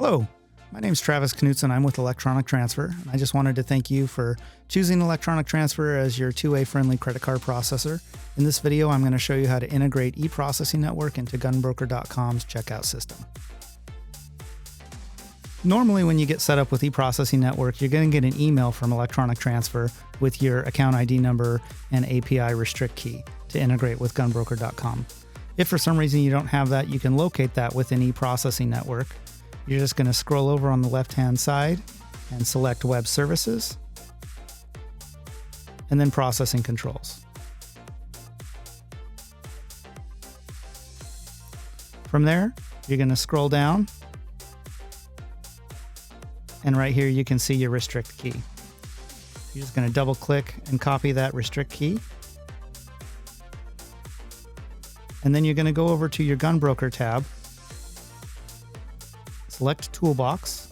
Hello, my name is Travis Knutson. I'm with Electronic Transfer. I just wanted to thank you for choosing Electronic Transfer as your two-way friendly credit card processor. In this video, I'm going to show you how to integrate eProcessing network into GunBroker.com's checkout system. Normally, when you get set up with eProcessing network, you're going to get an email from Electronic Transfer with your account ID number and API restrict key to integrate with GunBroker.com. If for some reason you don't have that, you can locate that within eProcessing network. You're just going to scroll over on the left-hand side and select Web Services, and then Processing Controls. From there, you're going to scroll down, and right here you can see your restrict key. You're just going to double-click and copy that restrict key. And then you're going to go over to your GunBroker tab, select Toolbox,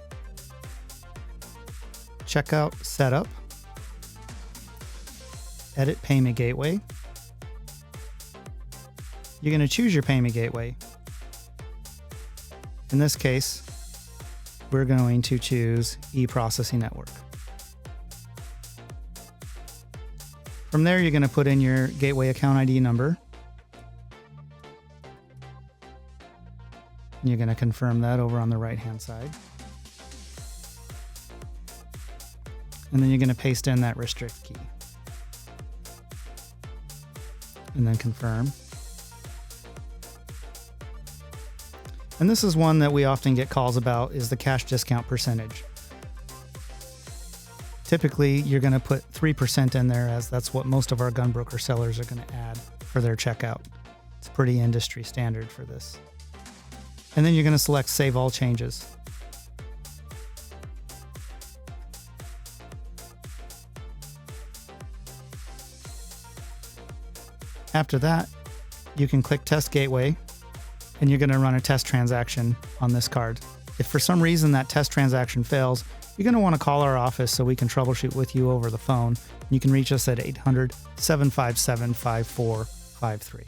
Checkout Setup, Edit Payment Gateway. You're going to choose your payment gateway. In this case, we're going to choose eProcessing Network. From there, you're going to put in your gateway account ID number. You're going to confirm that over on the right-hand side. And then you're going to paste in that restrict key. And then confirm. And this is one that we often get calls about, is the cash discount percentage. Typically, you're going to put 3% in there, as that's what most of our GunBroker sellers are going to add for their checkout. It's pretty industry standard for this. And then you're going to select Save All Changes. After that, you can click Test Gateway, and you're going to run a test transaction on this card. If for some reason that test transaction fails, you're going to want to call our office so we can troubleshoot with you over the phone. You can reach us at 800-757-5453.